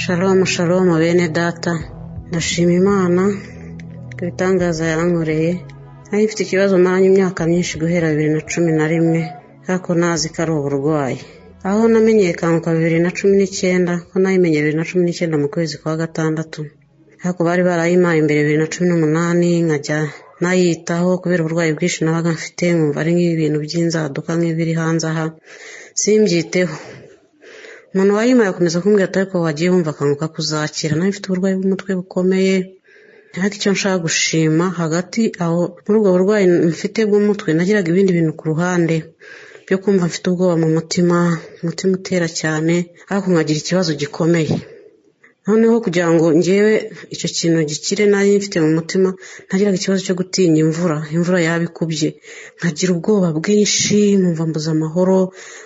Shalom shalom bene data, ndashima Imana ku bitangaza yankoreye. Nari mfite ikibazo maranye imyaka myinshi guhera 2011 ariko nazi ko ari uburwayi. Aho namenyeye kanguka 2019 ko nayimenye 2019 mu kwezi kwa gatandatu. Ariko bari barayimaye imbere 2018 nkajya nayitaho kubera uburwayi bwinshi nabaga mfite, nkumva ari nk'ibintu by'inzaduka nk'ibiri hanze aha simbyiteho. Umuntu wayimaye akomeza kumbwira ati ariko wagiye wumva kanguka kuzakira. Nari mfite uburwayi bw'umutwe bukomeye, ariko icyo nshaka gushima hagati aho muri ubwo burwayi mfite bw'umutwe nagiraga ibindi bintu ku ruhande byo kumva mfite ubwoba mu mutima utera cyane, ariko nkagira ikibazo gikomeye. Noneho kugira ngo ngewe icyo kintu gikire nari mfite mu mutima, nagiraga ikibazo cyo gutinya imvura yabikubye, nkagira ubwoba bwinshi, nkumva mbuza amahoro,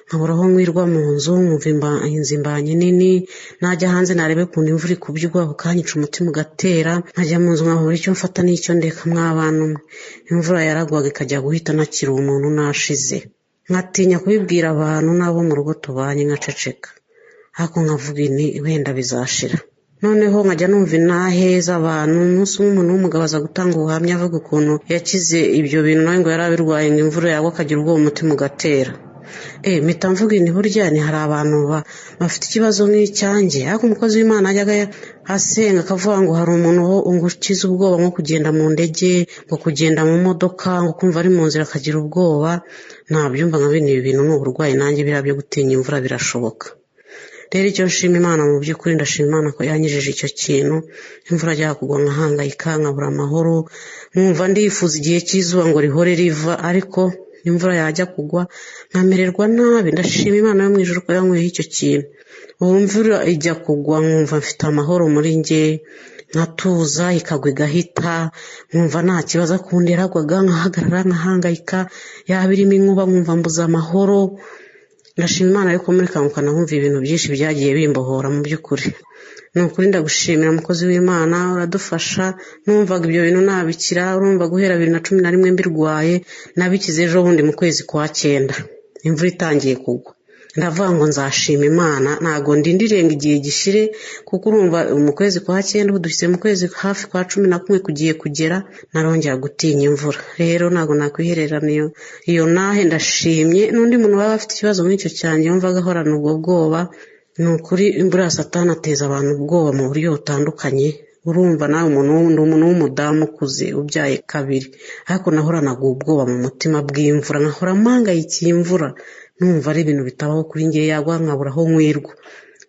nkabura aho mwirwa mu nzu, nkumva inzimbanye nini, najya hanze narebe ukuntu imvura ikubye ubwoba bukanyica umutima ugatera, nkajya mu nzu nkabura icyo mfata n'icyo ndeka mw'abana umwe. Imvura yaragwaga ikajya guhita nakira umuntu nashize, nkatinya kubibwira abantu n'abo mu rugo tubanye, nkaceceka, ariko nkavuga nti wenda bizashira. Noneho nkajya numva intahe z'abantu. Umunsi umwe umuntu w'umugabo aza gutanga ubuhamya avuga ukuntu yakize ibyo bintu, nawe ngo yari abirwaye, ngo imvura yagwa akagira ubwoba umutima ugatera. Mpita mvuga nti burya ni hari abantu bafite ikibazo nk'icyanjye. Ariko umukozi w'Imana ajyaga asenga akavuga ngo hari umuntu ngo ukize ubwoba nko kugenda mu ndege, ngo kugenda mu modoka, ngo kumva ari mu nzira akagira ubwoba. Nabyumva nka bene ibi bintu ni uburwayi, nanjye biriya byo gutinya imvura birashoboka. Rero icyo nshima Imana, mu by'ukuri ndashima Imana ko yanyijije icyo kintu. Imvura ajya kugwa nkahangayika, nkabura amahoro, nkumva ndifuza igihe cy'izuba ngo rihore riva, ariko imvura yajya kugwa nkamererwa nabi. Ndashima Imana yo mu ijuru ko yankuyeho icyo kintu. Ubu imvura ijya kugwa nkumva mfite amahoro muri njye, nkatuza, ikagwa igahita, nkumva nta kibazo. Akundi yaragwaga nkahagarara nkahangayika, yaba irimo inkuba nkumva mbuza amahoro. Ndashima Imana yuko muri kanguka nkumva ibintu byinshi byagiye bimbohora. Mu by'ukuri ni ukuri ndagushimira umukozi w'Imana, uradufasha. Numvaga ibyo bintu nabikira, urumva guhera 2011 mbirwaye, nabikize ejo bundi mu kwezi kwa 9 imvura itangiye kugwa. Ndavuga ngo nzashima Imana, ntago ndindiriye ngo igihe gishire, kuko urumva mu kwezi kwa 9 ubu dufite mu kwezi hafi kwa 11 kugiye kugera, narongera gutinya imvura. Rero ntago nakwihererana iyo nahe. Ndashimye n'undi muntu waba afite ikibazo nk'icyo cyanjye yumvaga ahorana ubwo bwoba. Ni ukuri imbura Satani ateza abantu ubwoba mu buryo butandukanye. Urumva nawe umuntu w'umudamu ukuze ubyaye kabiri, ariko nahoranaga ubwoba mu mutima bw'imvura, nkahora mpangayikiye imvura, numva ari ibintu bitabaho kuri njye, yagwa nkabura aho mwirwa.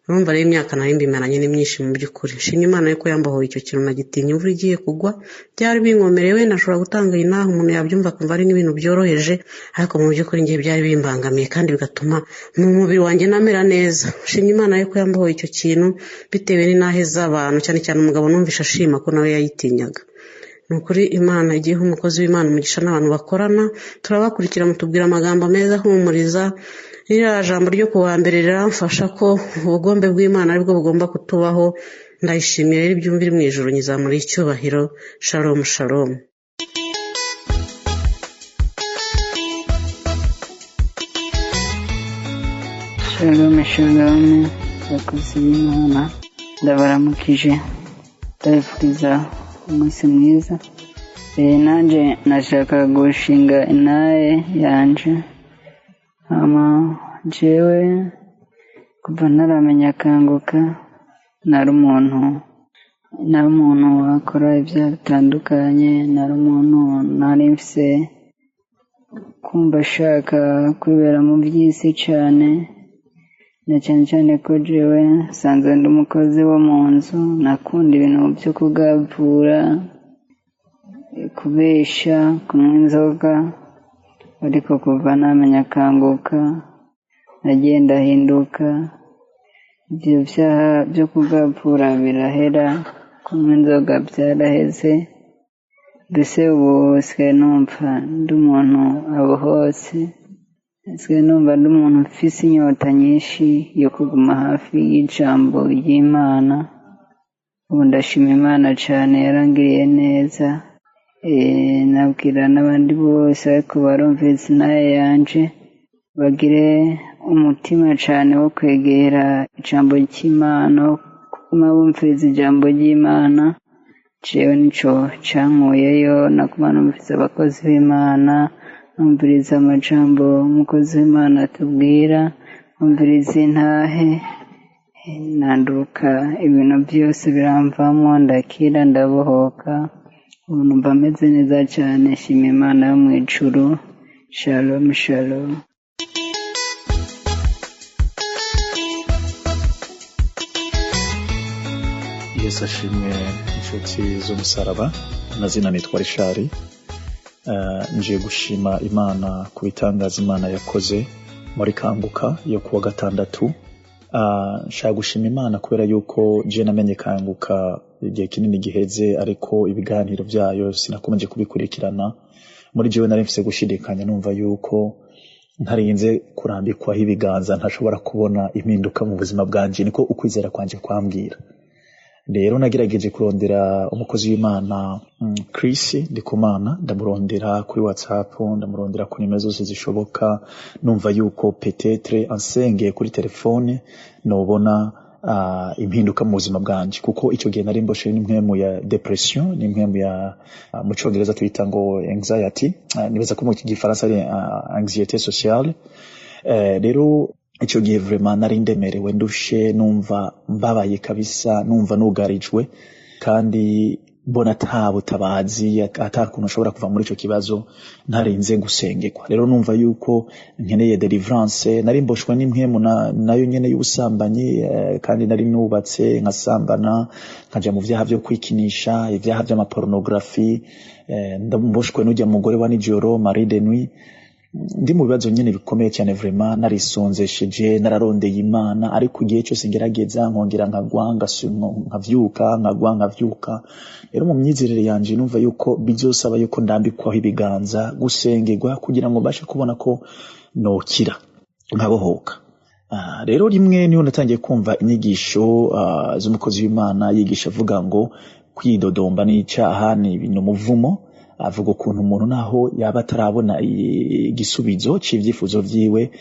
Urumva rero imyaka nari mbimaranye ni myinshi mu by'ukuri. Nshimye Imana yuko yambahoye icyo kintu nagitinya imvura igiye kugwa. Byari binkomereye, wenda nashobora gutanga inaha umuntu yabyumva akumva ari nk'ibintu byoroheje, ariko mu by'ukuri njye byari bimbangamiye kandi bigatuma mu mubiri wanjye namera neza. Nshimye Imana yuko yambahoye icyo kintu bitewe n'inahe z'abantu, cyane cyane umugabo numvisha ashima ko nawe yayitinyaga. Ni ukuri Imana igihe umukozi w'Imana umugisha n'abantu bakorana, turabakurikira mutubwira amagambo meza ahumuriza. Iriya jambo ryo kuwa mbere riramfasha ko ubugombe bw'Imana aribwo bugomba kutubaho. Ndayishimiye rero ibyumvira mu ijuru, nyizamura icyubahiro. Shalom shalom. Shalom shalom, bakozi b'Imana ndabaramukije, ndabifuriza umunsi mwiza. Nanjye nashaka gushinga inaye yanje. Jewe kuva naramenya kanguka, nari umuntu wakora ibyaha bitandukanye, nari umuntu nari mfise kumva ashaka kwibera mu by'isi cyane, na cyane cyane ko jewe nsanzwe ndi umukozi wo mu nzu. Nakunda ibintu byo kugavura, kubesha, kunywa inzoga. Ariko kuva namenya kanguka nagenda ahinduka, ibyo byaha byo kugavura birahera, kunywa inzoga byaraheze. Mbese ubu sigaye numva ndi umuntu abohotse, sigaye numva ndi umuntu ufise inyota nyinshi yo kuguma hafi y'ijambo ry'Imana. Ubu ndashima Imana cyane, yarangiriye neza. Nabwira n'abandi bose ariko barumvise inaye yanje bagire umutima cyane wo kwegera ijambo ry'Imana, kuma bumviriza ijambo ry'Imana jewe nico cankuyeyo nakuma numviriza abakozi b'Imana numviriza amajambo umukozi w'Imana atubwira numviriza intahe nanduka ibintu byose biramvamo ndakira ndabohoka ubu numva meze neza cyane shima Imana yo mu ijuru shalom shalom. Yesu ashimwe inshuti z'umusaraba amazina nitwa Rishari. Nje gushima Imana ku bitangaza Imana yakoze muri Kanguka yo kuwa gatandatu. Nshaka gushima Imana kubera yuko je namenye Kanguka igihe kinini giheze, ariko ibiganiro byayo sinakomeje kubikurikirana. Muri jewe nari mfise gushidikanya numva yuko ntarinze kurambikwaho ibiganza ntashobora kubona impinduka mu buzima bwanje, niko ukwizera kwanje kwambwira. Rero nagerageje kurondera umukozi w'Imana Chris Ndikumana, ndamurondera kuri WhatsApp, ndamurondera ku nimero zose zishoboka, numva yuko peut-être ansengeye kuri telefone nobona impinduka mu buzima bwanje, kuko icyo gihe nari mboshe n'impwemu ya depression, n'impwemu ya mu Cyongereza tuyita ngo anxiety, nibaza ko mu Gifaransa ari anxiété sociale. Rero icyo gihe vraiment nari ndemerewe, ndushe, numva mbabaye kabisa, numva nugarijwe, kandi mbona atabutabazi atakuntu ashobora kuva muri icyo kibazo ntarinze gusengerwa. Rero numva yuko nkeneye deliverance. Nari mboshwe n'impwemu nayo nyene y'ubusambanyi, kandi nari nubatse nkasambana nkaja mu vyaha byo kwikinisha, ivyaha by'amapornografi, ndamboshwe n'ujya mugore wa nijoro Marie de nuit. Ndi mu bibazo nyene bikomeye cyane, vraiment narisonzesheje, nararondeye Imana, ariko igihe cyose ngerageza nkongera nkagwa nkavyuka nkagwa nkavyuka. Rero mu myizerere yanje numva yuko bizosaba yuko ndambikwaho ibiganza, gusengerwa, kugira ngo mbashe kubona ko nokira nkabohoka. Rero rimwe niho natangiye kumva inyigisho z'umukozi w'Imana yigisha avuga ngo kwidodomba n'icaha ni umuvumo. Avuga ukuntu umuntu naho yaba atarabona igisubizo c'ivyifuzo vyiwe,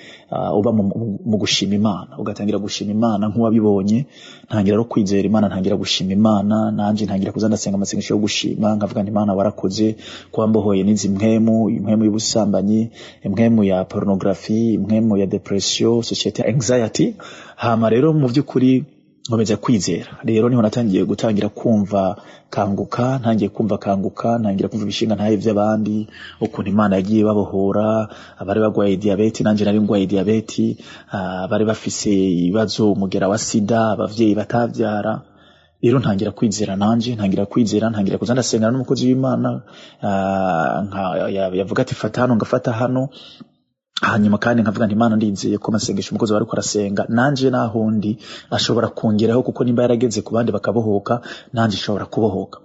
uba mu gushima Imana, ugatangira gushima Imana nk'uwabibonye. Ntangira ro kwizera Imana, ntangira gushima Imana, nanje ntangira kuza ndasenga amasengesho yo gushima, nkavuga nti Imana warakoze kwambohoye n'izi impwemu y'ubusambanyi, impwemu ya pornography, impwemu ya depression, société anxiety. Hama rero mu vy'ukuri nkomeza kwizera. Rero niho natangiye gutangira kumva Kanguka, ntangiye kumva Kanguka, ntangira kumva ibishinga ntaye by'abandi, ukuntu Imana yagiye babohora abari bagwaye diabete, nanje nari ngwaye diabete, bari bafise ibibazo umugera wa sida, abavyeyi batavyara. Rero ntangira kwizera, nanje ntangira kwizera, ntangira kuza ndasengana n'umukozi w'Imana, yavuga ati fata hano ngafata hano. Hanyuma kandi nkavuga nti Imana ndinzeye ko masengesho umukozi wari kwarasenga nanje nahundi ashobora kongeraho, kuko nimba yarageze ku bandi bakabohoka nanje ashobora kubohoka.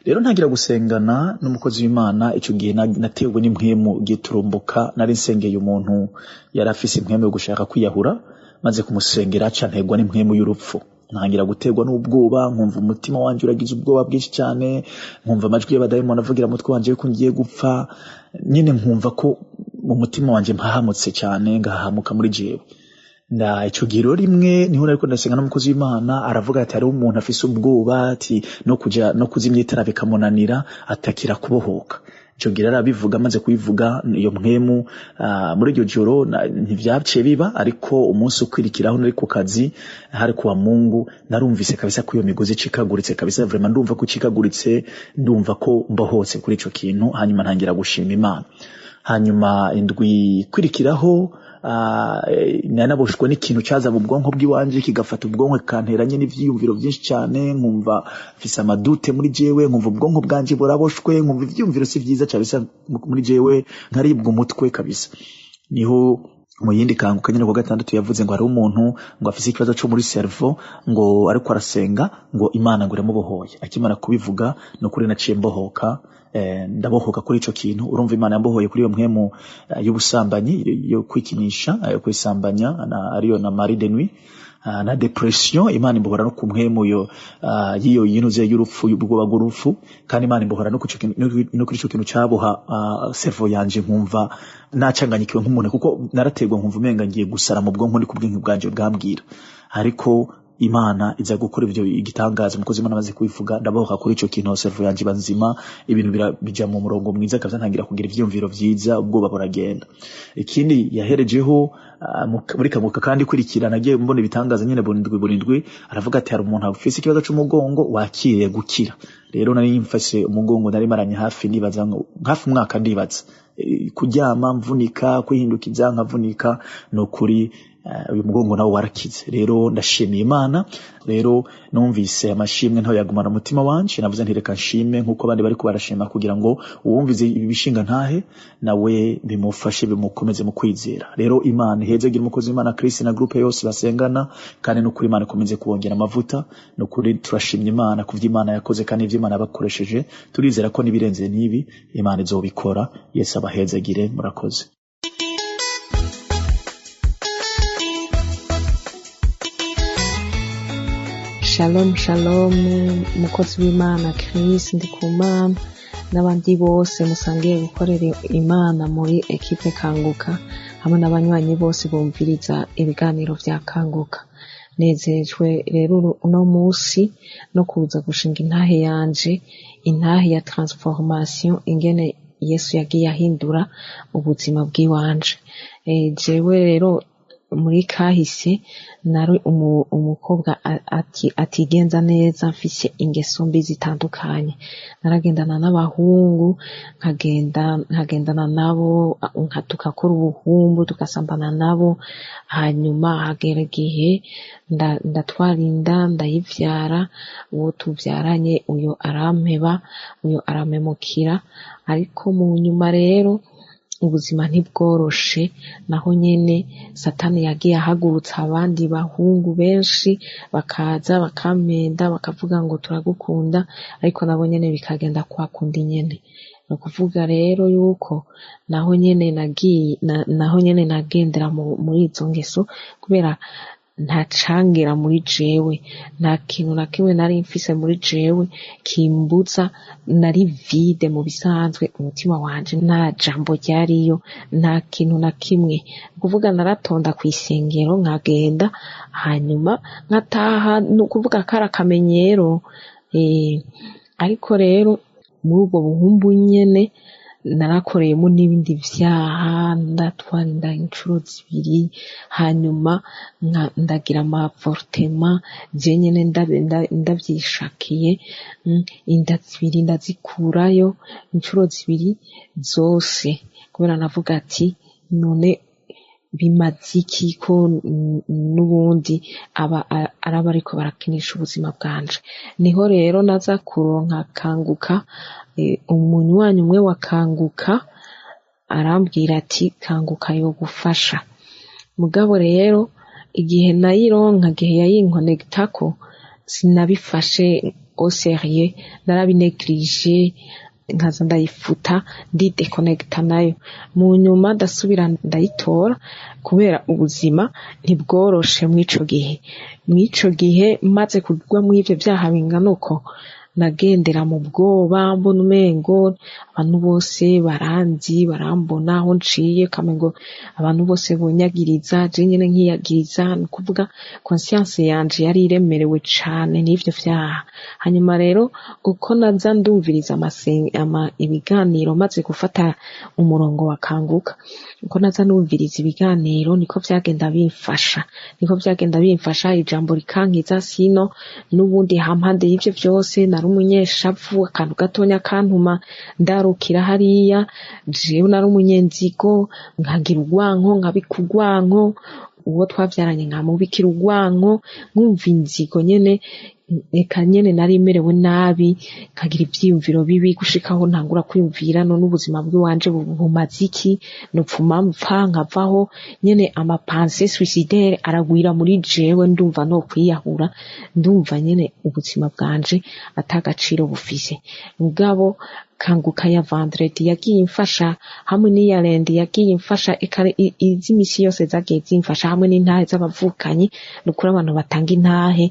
Rero ntangira gusengana n'umukozi w'Imana. Icyo gihe natewe n'impwemu giturumbuka, nari nsengeye umuntu yari afise impwemu yo gushaka kwiyahura, maze kumusengera aca ntegwa n'impwemu y'urupfu. Ntangira gutegwa n'ubwoba, nkumva umutima wanje uragize ubwoba bwinshi cyane, nkumva amajwi y'abadayimoni avugira mu mutwe wanje ko ngiye gupfa. Nyine nkumva ko mu mutima wanje mpahamutse cyane, ngahamuka muri jewe. Icyo gihe rero rimwe niho nariko ndasenga n'umukozi w'Imana, aravuga ati hari umuntu afise ubwoba, ati no kuzimya itara bikamunanira, atakira kubohoka. Icyo gihe arabivuga, amaze kubivuga iyo mpwemu muri iryo joro ntivyaciye biba, ariko umunsi ukwirikiraho nari ku kazi, hari kuwa Mungu, narumvise kabisa ko iyo migozi cikaguritse kabisa, vraiment ndumva ko cikaguritse, ndumva ko mbohotse kuri ico kintu. Hanyuma ntangira gushima Imana. Hanyuma indwi kwirikiraho nanaboshwe n'ikintu cyaza mu bwonko bw'iwanje, kigafata ubwonko kanteranye n'ivyiyumviro byinshi cyane, nkumva mfise amadute muri jewe, nkumva ubwonko bwanje buraboshwe, nkumva ivyiyumviro si vyiza cyabisa muri jewe, nkaribwa umutwe kabisa. Niho mu yindi Kanguka nyine ku gatandatu yavuze ngo hari umuntu ngo afise ikibazo cyo muri cerveau, ngo ariko arasenga ngo Imana ngo iramubohoye. Akimara kubivuga no kuri naciye mbohoka, ndabohoka kuri ico kintu. Urumva Imana yambohoye kuri iyo mpwemu y'ubusambanyi, yo kwikinisha, yo kwisambanya, ariyo na Marie de nuit, na depression. Imana imbohora no kumwemo yiyo yinuze y'urupfu, y'ubwoba bw'urupfu. Kandi Imana imbohora no kuri ico kintu cyaboha cerveau yanje, nkumva nacanganyikiwe nk'umuntu, kuko narategwa nkumva umenga ngiye gusara mu bwonko, ndi kubwinki bwanje bwambwira. Ariko Imana iza gukora ivyo igitangaza mukozi Imana amaze kubivuga ndaboka kuri ico kintu servo yanje banzima ibintu bija mu murongo mwiza kabisa ntangira kugira ivyumviro vyiza ubwoba buragenda. Ikindi yaherejeho muri Kanguka kandi kurikirana agiye mbona ibitangaza nyene burindwi aravuga ati hari umuntu afise ikibazo c'umugongo wakiriye gukira. Rero nari mfashe umugongo nari maranye hafi nibaza hafi umwaka ndibaza kuryama mvunika kwihindukiza nkavunika no kuri uyu mugongo nawo warakize. Rero ndashimiye Imana. Rero numvise amashimwe ntaho yagumana umutima wanje navuze nti reka nshime nkuko abandi bari kubarashima kugira ngo uwumvize ibishinga ntahe nawe bimufashe bimukomeze mu kwizera. Rero Imana ihezegira umukozi Imana Chris na groupe yose basengana kandi no kuri Imana ikomeze kubongera amavuta no kuri turashimye Imana kuvya Imana yakoze kandi ivyo Imana bakoresheje turizera ko nibirenze nibi Imana izobikora. Yesu abahezegire murakoze. Shalom shalom mukozi w'Imana Chris Ndikumana n'abandi bose musangiye gukorera Imana muri equipe Kanguka hamwe n'abanywanyi bose bumviriza ibiganiro vya Kanguka. Nezejwe rero uno musi no kuza gushinga intahe yanje, intahe ya transformation ingene Yesu yagiye ahindura ubuzima bw'iwanje. Jewe rero muri kahise nari umukobwa atigenza neza mfise ingeso mbi zitandukanye. Naragendana n'abahungu nkagendana nabo tukakora ubuhumbu tugasambana nabo, hanyuma hagera igihe ndatwara inda ndayivyara, uwo tuvyaranye uyo arampeba, uyo arampemukira. Ariko mu nyuma rero ubuzima ntibworoshe, naho nyene Satani yagiye ahagurutsa abandi bahungu benshi bakaza bakampenda bakavuga ngo turagukunda, ariko nabo nyene bikagenda kwa kundi nyene. No kuvuga rero yuko naho nyene nagendera muri izo ngeso kubera nta cangira muri jewe, nta kintu na kimwe nari mfise muri jewe kimbuza, nari vide mu bisanzwe umutima wanje, nta jambo ryariyo, nta kintu na kimwe. Kuvuga naratonda kw'isengero nkagenda hanyuma nkataha, no kuvuga kara kamenyero. Ariko rero muri ubwo buhumbu nyene narakoreyemo n'ibindi vyaha, ndatwara inda incuro 2, hanyuma ndagira amavortema je nyene ndavyishakiye, inda 2 ndazikurayo incuro 2 zose, kubera navuga ati none bimaze iki ko n'ubundi araba ariko barakinisha ubuzima bwanje. Niho rero naza kuronka Kanguka, umunywanyi umwe wa Kanguka arambwira ati Kanguka yo gufasha. Mugabo rero igihe nayironka, igihe yayinkonectako sinabifashe au sérieux, narabineglige nkaza ndayifuta ndideconnecta nayo. Mu nyuma ndasubira ndayitora kubera ubuzima ntibworoshe mw'ico gihe maze kugwa mu ivyo vyaha bingana uko nagendera mu bwoba, mbona umengo abantu bose baranzi barambona aho nciye, kamengo abantu bose bonyagiriza, je nyene nkiyagiriza. Ni kuvuga conscience yanje yari iremerewe cane n'ivyo vyaha. Hanyuma rero uko naza ndumviriza ibiganiro maze gufata umurongo wa Kanguka, uko naza ndumviriza ibiganiro niko vyagenda bimfasha, ijambo rikankiza. Sino n'ubundi hampande y'ivyo vyose nari umunyeshavu, akantu gatonya kantuma ndarukira hariya. Jewe nari umunyenzigo, nkagira urwanko, nkabika urwanko, uwo twavyaranye nkamubikira urwanko, nkumva inzigo nyene. Eka nyene nari merewe nabi, nkagira ivyiyumviro bibi gushikaho ntangura kwiyumvira none ubuzima bw'iwanje bumaze iki, nopfuma mpfa nkavaho nyene. Amapense suicidaire aragwira muri jewe, ndumva no kwiyahura, ndumva nyene ubuzima bwanje atagaciro bufise. Mugabo Kanguka ya vendredi yagiye imfasha, hamwe n'iya lendi yagiye imfasha, iz'imisi yose zagiye zimfasha, hamwe n'intahe z'abavukanyi. Nukuri abantu batanga intahe,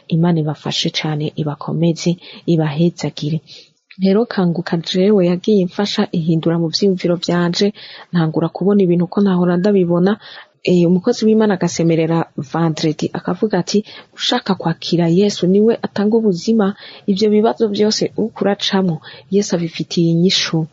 Imana ibafashe cane, ibakomeze, ibahezagire. Rero Kanguka jewe yagiye imfasha, ihindura mu vyiyumviro vyanje, ntangura kubona ibintu ko nahora ndabibona. umukozi w'Imana agasemerera vendredi akavuga ati ushaka kwakira Yesu niwe atanga ubuzima, ivyo bibazo byose ukuracamo Yesu abifitiye inyishu.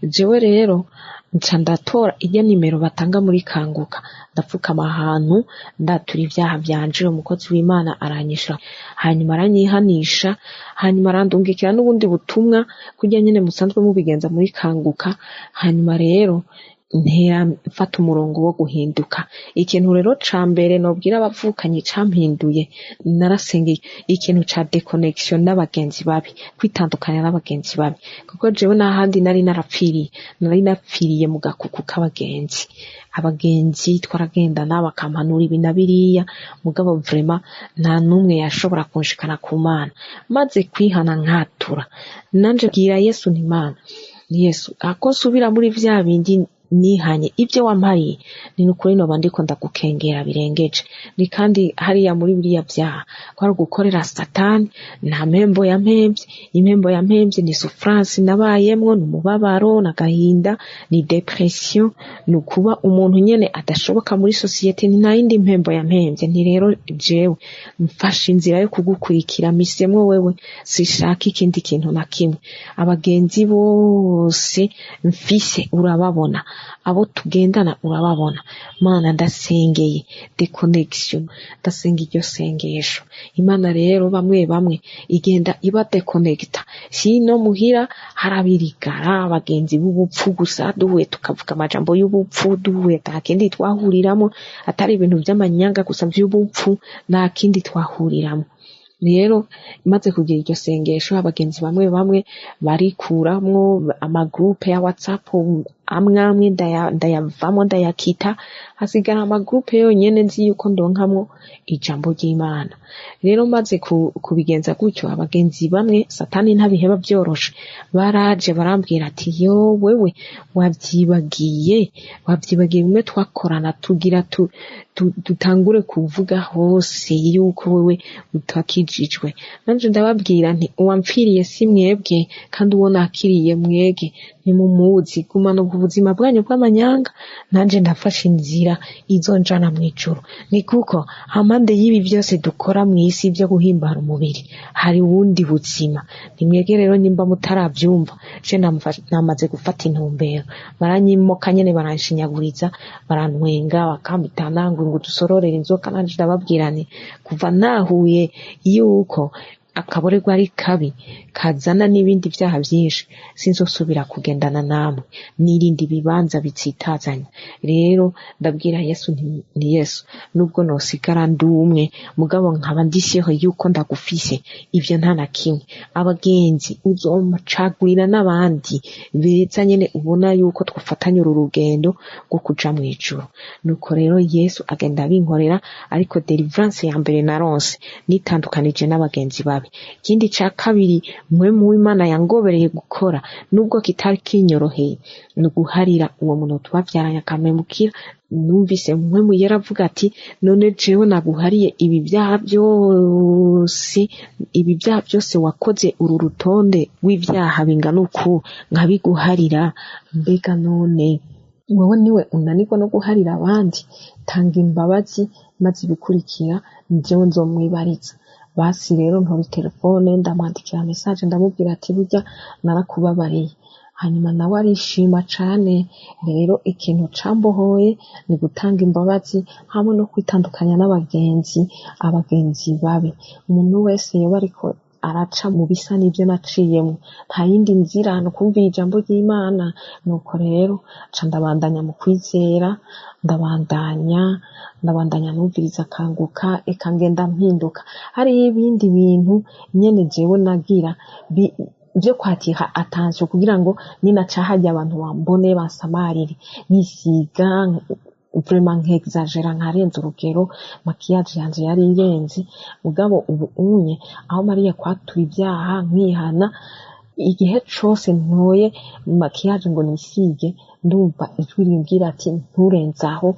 Jewe rero nca ndatora irya nimero batanga muri Kanguka, ndapfukama ahantu ndatura ivyaha vyanje, umukozi w'Imana aranyisha, hanyuma aranyihanisha, hanyuma arandungikira n'ubundi butumwa kurya nyene musanzwe mubigenza muri Kanguka. Hanyuma rero ntera mfata umurongo wo guhinduka. Ikintu rero ca mbere nobwira abavukanyi campinduye, narasengeye ikintu ca deconnection n'abagenzi babi, kwitandukanya n'abagenzi babi, kuko jewe n'ahandi nari napfiriye mu gakuku k'abagenzi. Abagenzi twaragendana bakampanura ibi na biriya, mugabo vraiment nta numwe yashobora kunshikana ku Mana. Maze kwihana nkatura, nanje bwira Yesu nti Mana, Yesu ako nsubira muri vya bindi nihanye, ibyo wampaye ni nukuri noba ndiko ndagukengera birengeje, ni kandi hariya muri biriya vyaha kwari gukorera Satani. Nta mpembo yampemvye, impembo yampemvye ni souffrance nabayemwo, n'umubabaro n'agahinda, ni depression, nukuba umuntu nyene adashoboka muri societe. Ni nayindi mpembo yampemvye. Nti rero jewe mfashe inzira yo kugukurikira, misemwo wewe, sishaka ikindi kintu na kimwe. Abagenzi bose mfise urababona, abo tugendana urababona. Mana ndasengeye deconnection, ndasenga iryo sengesho. Imana rero bamwe igenda iba deconnecta, sino muhira harabirigara abagenzi b'ubupfu gusa, duhuye tukavuga amajambo y'ubupfu, duhuye nta kindi twahuriramo atari ibintu vy'amanyanga gusa vy'ubupfu, nta kindi twahuriramo. Rero imaze kugira iryo sengesho, abagenzi bamwe barikuramwo, amagroupe ya WhatsApp amwe ndayavamo ndayakita, hasigara amagroupe yonyene nzi yuko ndonkamwo ijambo ry'Imana. Rero maze kubigenza gutyo, abagenzi bamwe Satani ntabiheba byoroshe, baraje barambwira ati yo wewe wavyibagiye bimwe twakorana, tugira dutangure kuvuga hose yuko wewe utakijijwe. Nanje ndababwira nti uwampfiriye si mwebwe, kandi uwo nakiriye mwege nimumuzi, gumana ubuzima bwanyu bw'amanyanga, nanje ndafashe inzira izonjana mw'ijuru. Ni kuko hamande y'ibi byose dukora mw'isi byo guhimbara umubiri, hari ubundi buzima. Nimwege rero nimba mutaravyumva, je namaze gufata intumbero. Baranyimoka nyene, baranshinyaguriza, barantwenga, bakamitana ngo dusororere inzoka. Nanje ndababwira nti kuva nahuye yuko akaborerwa ari kabi kazana n'ibindi vyaha vyinshi, sinzosubira kugendana namwe, nirindi bibanza bitsitazanya. Rero ndabwira Yesu ni Yesu, nubwo nosigara ndumwe, mugabo nkaba ndisheho yuko ndagufise, ivyo nta na kimwe. Abagenzi uzomacagurira n'abandi beza nyene ubona yuko twafatanye uru rugendo rwo kuja mw'ijuru. Nuko rero Yesu agenda abinkorera, ariko deliverance ya mbere naronse nitandukanije n'abagenzi babi. Ikindi ca kabiri mpwemu w'Imana yangobereye gukora, nubwo kitari kinyoroheye, no guharira uwo muntu twavyaranye akamemukira. Numvise mpwemu yaravuga ati none jewe naguhariye ibi vyaha byose wakoze, uru rutonde w'ivyaha bingana uku nkabiguharira, mbega none wewe niwe unanirwa no guharira abandi? Tanga imbabazi maze ibikurikira jewe nzomwibariza. Basi rero ntori telefone ndamwandikira message ndamubwira ati burya narakubabariye. Hanyuma nawe arishima cane. Rero ikintu cambohoye ni gutanga imbabazi hamwe no kwitandukanya n'abagenzi babi. Umuntu wese yoba ariko araca mu bisa n'ivyo naciyemwo, nta yindi nzira no kumvira ijambo ry'Imana. Nuko rero ca ndabandanya mu kwizera, ndabandanya numviriza Kanguka, eka ngenda mpinduka. Hari ibindi bintu nyene jewe nagira byo kwatira attention kugira ngo ninaca hajya abantu bambone bansamarire, nisiga vraiment nk'exagera, nkarenza urugero, maquillage yanje yari irenze. Mugabo ubu unye aho Mariya kwatura ibyaha nkihana, igihe cose ntoye maquillage ngo nisige, ndumva ijwi rimbwira ati nturenzaho,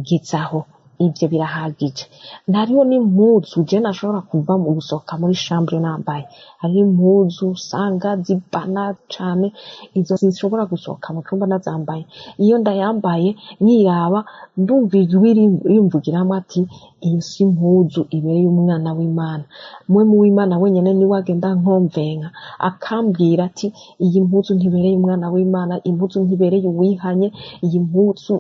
gezaho. ibyo birahagije. Hariho n'impuzu je nashobora kuva mu gusohoka muri chambre nambaye, hari impuzu usanga zibana cane, izo sinshobora gusohoka mu cumba nazambaye. Iyo ndayambaye nyiraba ndumva ijwi rimvugiramwo ati iyo si impuzu ibereye umwana w'Imana. Mwe mu w'Imana wenyene ni wagenda nkomvenka akambwira ati iyi mpuzu ntibereye umwana w'Imana, impuzu ntibereye uwihanye, iyi mpuzu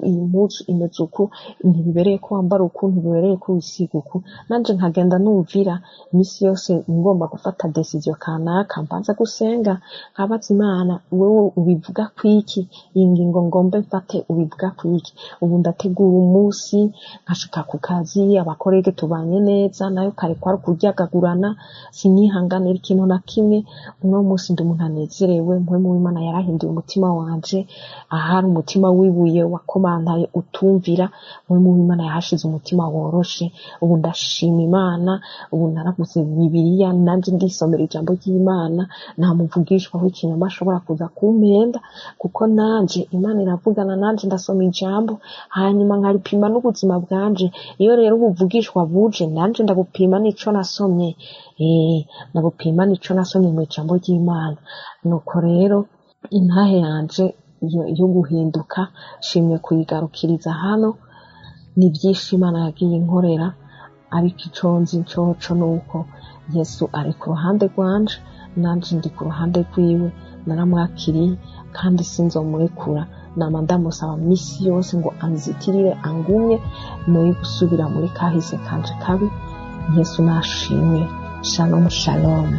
imeze uku, ntibibereye ko wambara uku, ntibibereye ko wisiga uku. Nanje nkagenda numvira imisi yose ngomba gufata decision kanaka, mbanza gusenga nkabaza Imana, wewe ubivuga kwiki, iyi ngingo ngombe mfate ubivuga kwiki. Ubu ndategura umunsi nkashika ku kazi, abakorege tubanye neza, nayo kare kwari kuryagagurana, sinyihanganira ikintu na kimwe. Uno munsi ndi umuntu anezerewe, mpwe mu Imana yarahinduye umutima wanje, ahari umutima wibuye wakomantaye utumvira, mpwe mu Imana yahashize umutima woroshe. Ubu ndashima Imana, ubu naravuze Bibiliya, nanje ndisomera ijambo ry'Imana, nta muvugishwa w'ikinyoma ashobora kuza kumpenda, kuko nanje Imana iravugana nanje, ndasoma ijambo hanyuma nkaripima n'ubuzima bwanje. Iyo rero ubuvugishwa buje, nanje ndabupima n'ico nasomye, ndabupima n'ico nasomye mu ijambo ry'Imana. Nuko rero intahe yanje yo guhinduka shimye kuyigarukiriza hano. Ni byinshi Imana yagiye inkorera, ariko ico nzi coco nuko Yesu ari ku ruhande rwanje, nanje ndi ku ruhande rwiwe. Naramwakiriye kandi sinzomurekura, nama ndamusaba misi yose ngo anzitirire, angumye noye gusubira muri kahise kanje kabi. Yesu nashimwe. Shalom shalom.